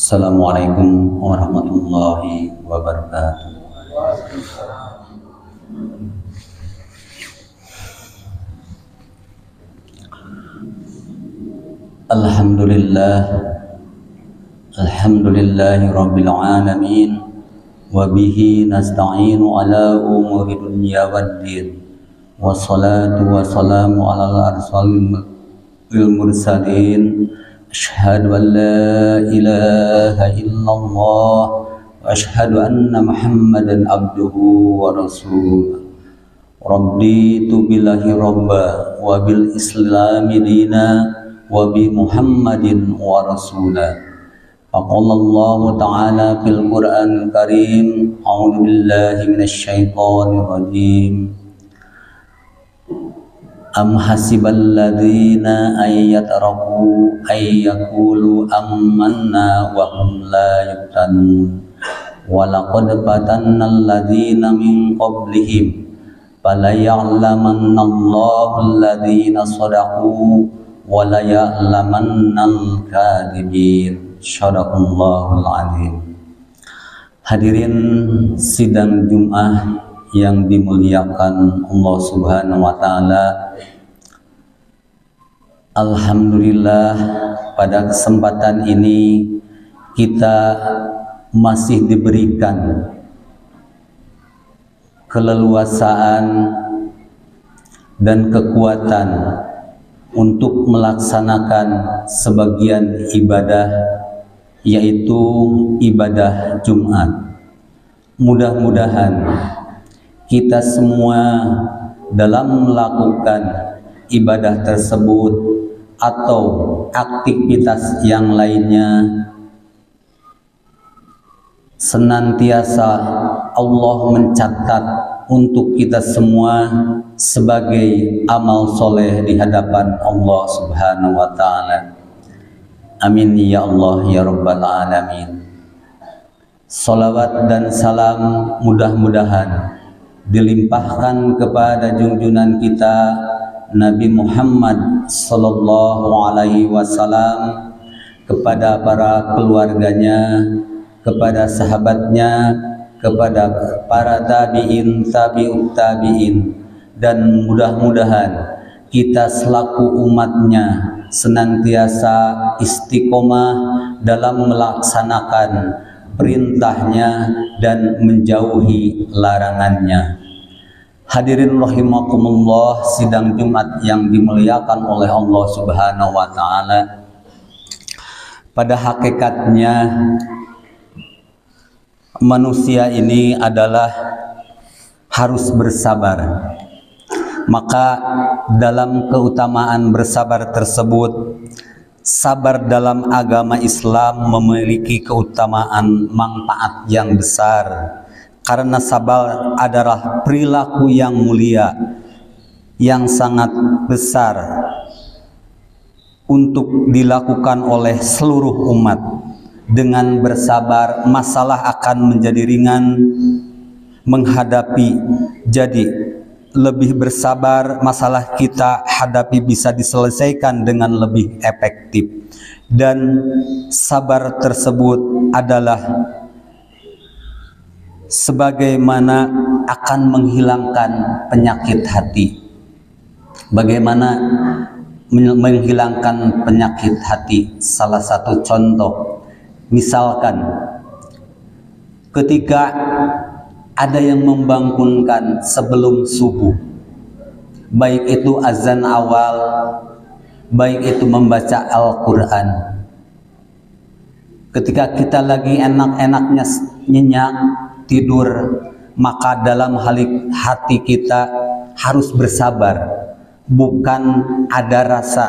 Assalamualaikum warahmatullahi wabarakatuh. Alhamdulillah, alhamdulillahi rabbil alamin, wa bihi nasta'inu ala umuri dunya waddin, wassalatu wassalamu ala arsalil mursalin. Asyhadu an la ilaha illallah wa asyhadu anna Muhammadan abduhu wa rasuluh. Raditu billahi rabba wa bil islami dina wa bi Muhammadin wa rasulah. Faqala Allah ta'ala fil Qur'an karim, a'udzu billahi minasy syaithanir rajim. Am hasibal ladzina ayatraku ayyaqulu amanna wa hum la yuftanun wa laqad fatannal ladzina min qablihim fala ya'lamanna Allahu alladzina shadaqu wa la ya'lamannal kadhibin. Shadaqallahul azim. Hadirin sidang Jumat yang dimuliakan Allah Subhanahu wa taala. Alhamdulillah, pada kesempatan ini kita masih diberikan keleluasaan dan kekuatan untuk melaksanakan sebagian ibadah, yaitu ibadah Jumat. Mudah-mudahan kita semua dalam melakukan ibadah tersebut atau aktivitas yang lainnya senantiasa Allah mencatat untuk kita semua sebagai amal soleh di hadapan Allah Subhanahu wa ta'ala. Amin ya Allah ya Rabbal alamin. Salawat dan salam mudah-mudahan dilimpahkan kepada junjungan kita Nabi Muhammad sallallahu alaihi wasallam, kepada para keluarganya, kepada sahabatnya, kepada para tabi'in, tabi'ut tabi'in, dan mudah-mudahan kita selaku umatnya senantiasa istiqomah dalam melaksanakan perintahnya dan menjauhi larangannya. Hadirin rahimakumullah, sidang Jumat yang dimuliakan oleh Allah Subhanahu wa taala. Pada hakikatnya manusia ini adalah harus bersabar. Maka dalam keutamaan bersabar tersebut, sabar dalam agama Islam memiliki keutamaan manfaat yang besar, karena sabar adalah perilaku yang mulia, yang sangat besar untuk dilakukan oleh seluruh umat. Dengan bersabar, masalah akan menjadi ringan menghadapi. Jadi lebih bersabar, masalah kita hadapi bisa diselesaikan dengan lebih efektif. Dan sabar tersebut adalah sebagaimana akan menghilangkan penyakit hati. Bagaimana menghilangkan penyakit hati? Salah satu contoh, misalkan ketika ada yang membangunkan sebelum subuh, baik itu azan awal, baik itu membaca Al-Quran. Ketika kita lagi enak-enaknya nyenyak tidur, maka dalam hati kita harus bersabar. Bukan ada rasa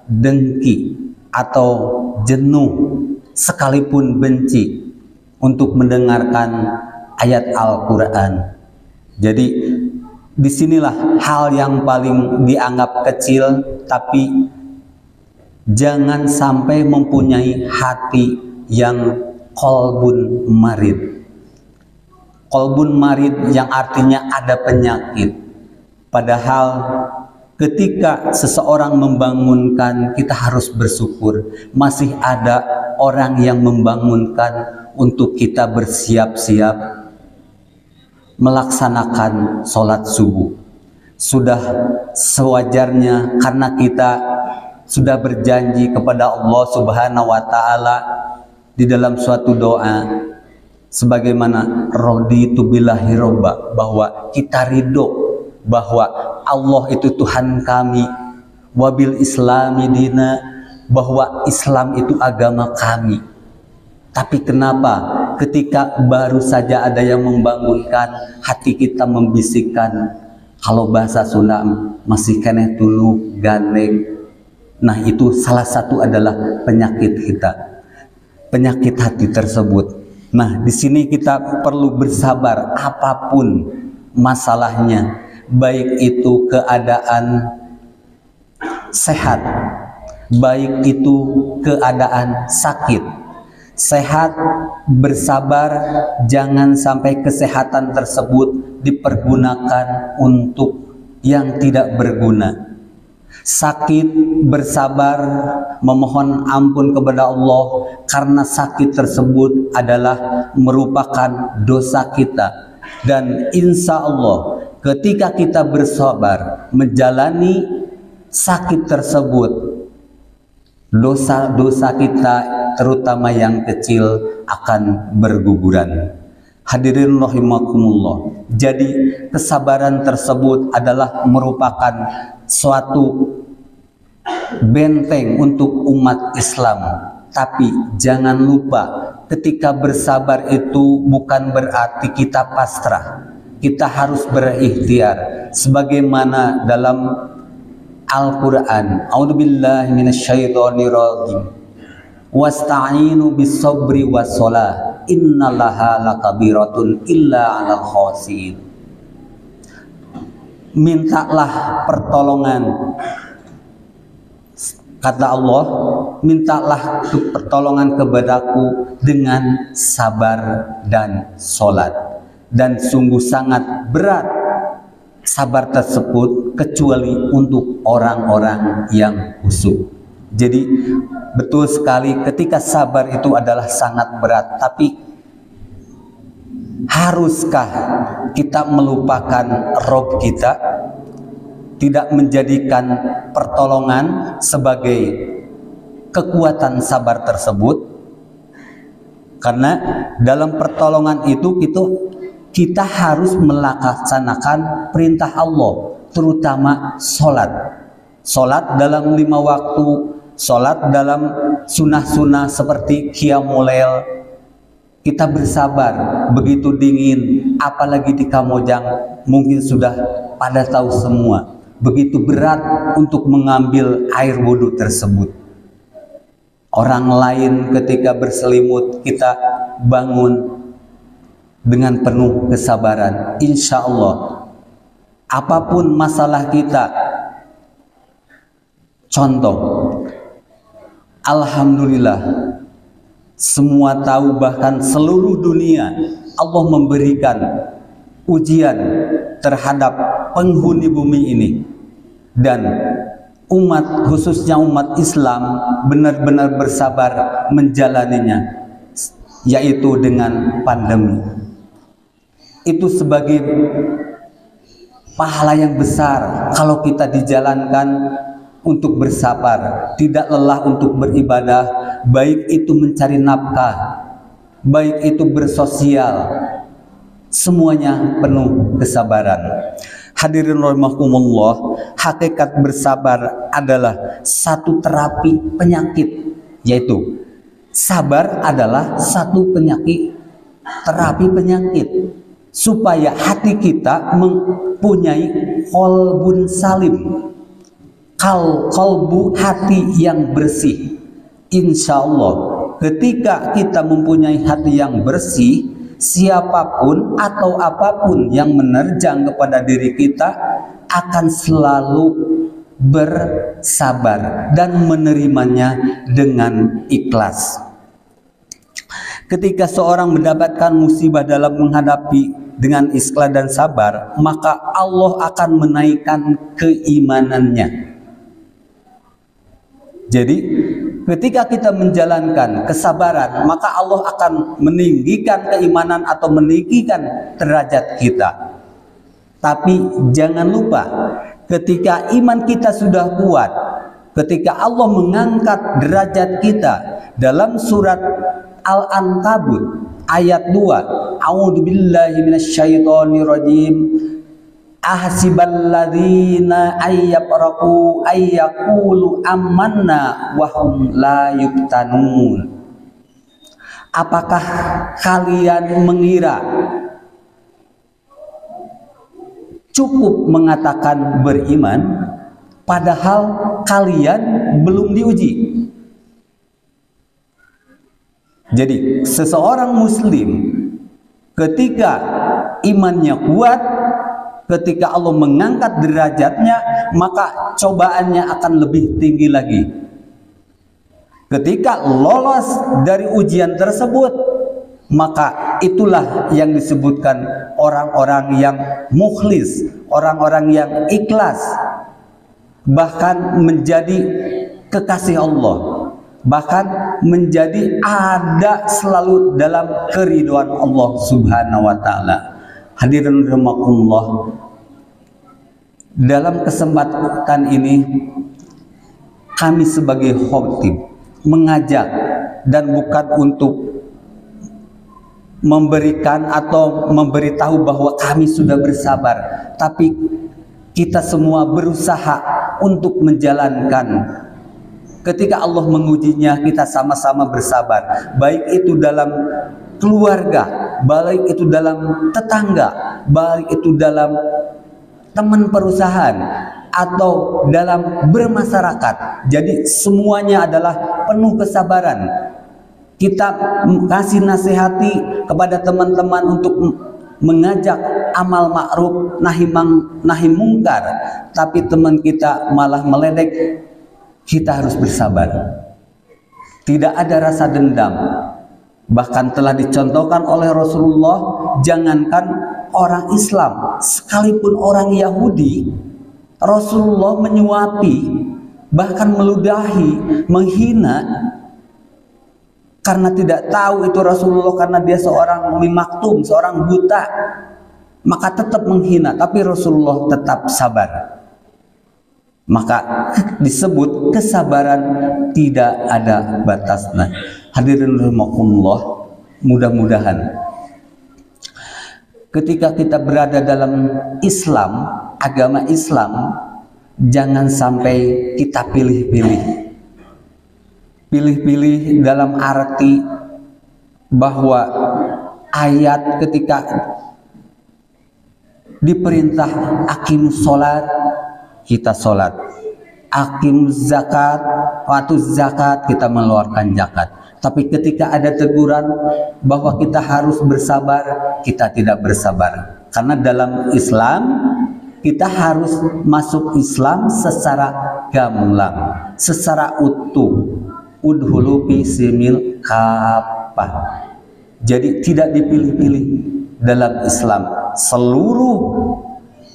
dengki atau jenuh, sekalipun benci untuk mendengarkan ayat Al-Quran. Jadi disinilah hal yang paling dianggap kecil, tapi jangan sampai mempunyai hati yang qalbun marid. Qalbun marid yang artinya ada penyakit. Padahal ketika seseorang membangunkan, kita harus bersyukur masih ada orang yang membangunkan untuk kita bersiap-siap melaksanakan sholat subuh. Sudah sewajarnya karena kita sudah berjanji kepada Allah Subhanahu wa Ta'ala di dalam suatu doa, sebagaimana raditu billahi robba, bahwa kita ridho bahwa Allah itu Tuhan kami, wabil islami dina, bahwa Islam itu agama kami. Tapi kenapa ketika baru saja ada yang membangunkan, hati kita membisikkan, kalau bahasa Sunda masih keneh tulu gandeng. Nah, itu salah satu adalah penyakit kita, penyakit hati tersebut. Nah, di sini kita perlu bersabar apapun masalahnya, baik itu keadaan sehat, baik itu keadaan sakit. Sehat, bersabar, jangan sampai kesehatan tersebut dipergunakan untuk yang tidak berguna. Sakit, bersabar, memohon ampun kepada Allah, karena sakit tersebut adalah merupakan dosa kita. Dan insya Allah ketika kita bersabar menjalani sakit tersebut, dosa-dosa kita terutama yang kecil akan berguguran. Hadirin rahimakumullah. Jadi kesabaran tersebut adalah merupakan suatu benteng untuk umat Islam. Tapi jangan lupa, ketika bersabar itu bukan berarti kita pasrah. Kita harus berikhtiar sebagaimana dalam Al-Quran, a'udzubillahi minasyaitonirrajim, wasta'inu bis-sabri was-shalah innallaha lakabiratun illa 'alal khashiyin. Mintalah pertolongan, kata Allah, mintalah pertolongan kepadaku dengan sabar dan sholat, dan sungguh sangat berat sabar tersebut kecuali untuk orang-orang yang khusyuk. Jadi betul sekali ketika sabar itu adalah sangat berat, tapi haruskah kita melupakan Rob kita, tidak menjadikan pertolongan sebagai kekuatan sabar tersebut? Karena dalam pertolongan itu kita harus melaksanakan perintah Allah, terutama sholat. Sholat dalam 5 waktu, sholat dalam sunnah-sunnah seperti qiyamul lail. Kita bersabar, begitu dingin, apalagi di Kamojang, mungkin sudah pada tahu semua, begitu berat untuk mengambil air wudhu tersebut. Orang lain ketika berselimut, kita bangun dengan penuh kesabaran. Insya Allah, apapun masalah kita, contoh, alhamdulillah, semua tahu, bahkan seluruh dunia Allah memberikan ujian terhadap penghuni bumi ini, dan umat, khususnya umat Islam, benar-benar bersabar menjalaninya, yaitu dengan pandemi. Itu sebagai pahala yang besar kalau kita dijalankan untuk bersabar, tidak lelah untuk beribadah, baik itu mencari nafkah, baik itu bersosial, semuanya penuh kesabaran. Hadirin rahimakumullah, hakikat bersabar adalah satu terapi penyakit, yaitu sabar adalah satu penyakit, terapi penyakit, supaya hati kita mempunyai qalbun salim, kalbu, hati yang bersih. Insya Allah ketika kita mempunyai hati yang bersih, siapapun atau apapun yang menerjang kepada diri kita akan selalu bersabar dan menerimanya dengan ikhlas. Ketika seorang mendapatkan musibah dalam menghadapi dengan ikhlas dan sabar, maka Allah akan menaikkan keimanannya. Jadi Ketika kita menjalankan kesabaran, maka Allah akan meninggikan keimanan atau meninggikan derajat kita. Tapi jangan lupa, ketika iman kita sudah kuat, ketika Allah mengangkat derajat kita, dalam surat Al-Ankabut ayat 2, A'udzubillahi minasyaitonirrajim, ahsiballadzina ayyaqraku ayyaqulu amanna wa hum la yuftanun. Apakah kalian mengira cukup mengatakan beriman padahal kalian belum diuji? Jadi seseorang muslim ketika imannya kuat, ketika Allah mengangkat derajatnya, maka cobaannya akan lebih tinggi lagi. Ketika lolos dari ujian tersebut, maka itulah yang disebutkan orang-orang yang mukhlis, orang-orang yang ikhlas, bahkan menjadi kekasih Allah, bahkan menjadi ada selalu dalam keridhaan Allah Subhanahu wa taala. Hadirin rahimakumullah, dalam kesempatan ini kami sebagai khatib mengajak, dan bukan untuk memberikan atau memberitahu bahwa kami sudah bersabar, tapi kita semua berusaha untuk menjalankan. Ketika Allah mengujinya, kita sama-sama bersabar, baik itu dalam keluarga, baik itu dalam tetangga, baik itu dalam teman perusahaan, atau dalam bermasyarakat. Jadi semuanya adalah penuh kesabaran. Kita kasih nasihati kepada teman-teman untuk mengajak amal ma'ruf nahi mungkar, tapi teman kita malah meledek. Kita harus bersabar. Tidak ada rasa dendam. Bahkan telah dicontohkan oleh Rasulullah, jangankan orang Islam, sekalipun orang Yahudi, Rasulullah menyuapi, bahkan meludahi, menghina, karena tidak tahu itu Rasulullah, karena dia seorang mimaktum, seorang buta, maka tetap menghina, tapi Rasulullah tetap sabar. Maka disebut kesabaran tidak ada batasnya. Hadirin rahimakumullah, mudah-mudahan ketika kita berada dalam Islam, agama Islam, jangan sampai kita pilih-pilih. Pilih-pilih dalam arti bahwa ayat ketika diperintah aqimus sholat, kita sholat, akim zakat, waktu zakat, kita mengeluarkan zakat. Tapi ketika ada teguran bahwa kita harus bersabar, kita tidak bersabar. Karena dalam Islam, kita harus masuk Islam secara gamblang, secara utuh. Udhulu fi simil kafah. Jadi tidak dipilih-pilih dalam Islam. Seluruh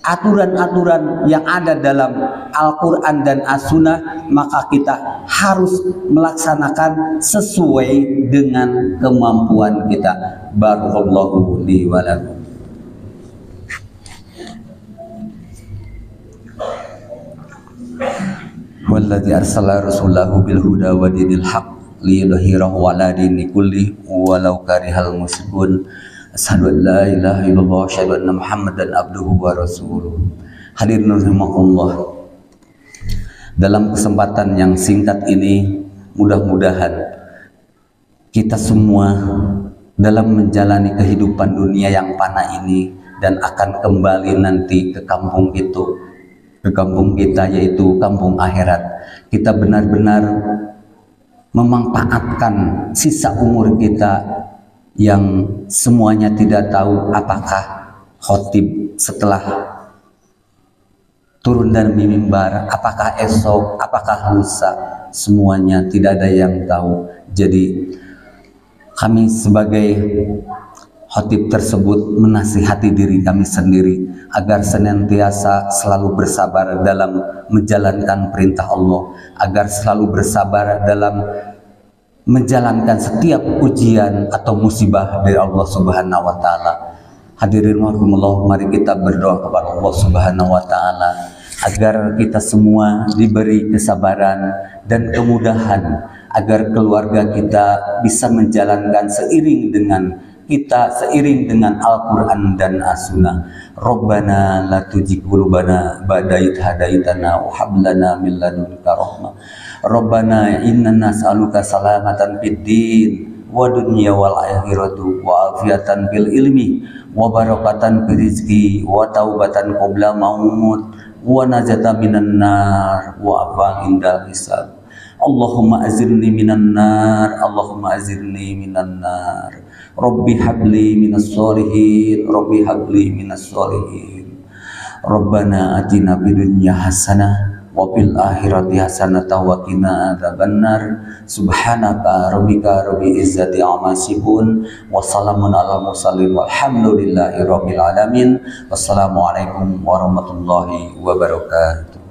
aturan-aturan yang ada dalam Al-Quran dan As-Sunnah, maka kita harus melaksanakan sesuai dengan kemampuan kita. Barakallahu li wa lakum. Walladzi arsala rasulahu bil huda wa dinil haqq liyudhhirahu 'ala dini kulli walau karihal musyrikun. Asyhadu an la ilaha illallah wa asyhadu anna Muhammadan abduhu wa rasuluh. Hadirin rahimakumullah, dalam kesempatan yang singkat ini, mudah-mudahan kita semua dalam menjalani kehidupan dunia yang fana ini dan akan kembali nanti ke kampung itu, ke kampung kita, yaitu kampung akhirat, kita benar-benar memanfaatkan sisa umur kita yang semuanya tidak tahu apakah khotib setelah turun dari mimbar, apakah esok, apakah lusa, semuanya tidak ada yang tahu. Jadi kami sebagai khotib tersebut menasihati diri kami sendiri agar senantiasa selalu bersabar dalam menjalankan perintah Allah, agar selalu bersabar dalam menjalankan setiap ujian atau musibah dari Allah Subhanahu wa taala. Hadirin rahimakumullah, mari kita berdoa kepada Allah Subhanahu wa taala agar kita semua diberi kesabaran dan kemudahan, agar keluarga kita bisa menjalankan seiring dengan Al-Quran dan As-Sunnah. Rabbana la tuzigh qulubana ba'da idh hadaitana wa hab lana min ladunka rahmah. Rabbana inna nas'aluka salamatan fid din wa dunya wal akhiratu wa afiatan fil ilmi wa barakatan fil rizqi wa taubatan qabla maut wa najata minan nar wa afa indal hisab. Allahumma azirni minan nar, Allahumma azirni minan nar. Rabbi habli minas solihin, Rabbi habli minas solihin. Rabbana atina fid dunya hasanah wa fil akhirati hasanah wa qina adzabannar. Subhanaka rabbika rabbil izzati amma yasifun wa salamun alal mursalin walhamdulillahi rabbil alamin. Wassalamualaikum warahmatullahi wabarakatuh.